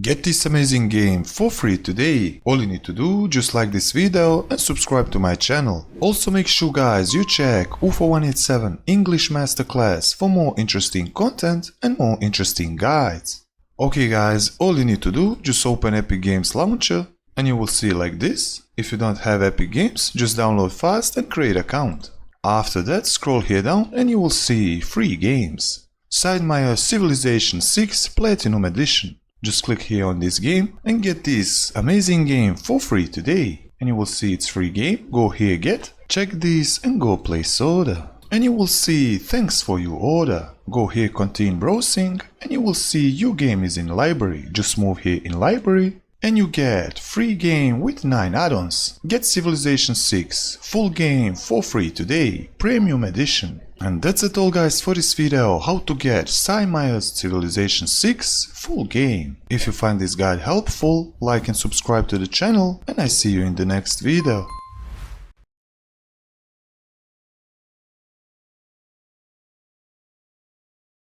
Get this amazing game for free today. All you need to do, just like this video and subscribe to my channel. Also make sure guys you check UFO187 English Masterclass for more interesting content and more interesting guides. Okay guys, all you need to do, just open Epic Games Launcher and you will see like this. If you don't have Epic Games, just download fast and create account. After that, scroll here down and you will see free games. Sid Meier Civilization 6 Platinum Edition. Just click here on this game and get this amazing game for free today. And you will see it's free game. Go here get, check this and go place order. And you will see thanks for your order. Go here continue browsing and you will see your game is in library. Just move here in library and you get free game with 9 add-ons. Get Civilization 6 full game for free today, premium edition. And that's it all guys for this video, how to get Sid Meier's Civilization 6 full game. If you find this guide helpful, like and subscribe to the channel and I see you in the next video.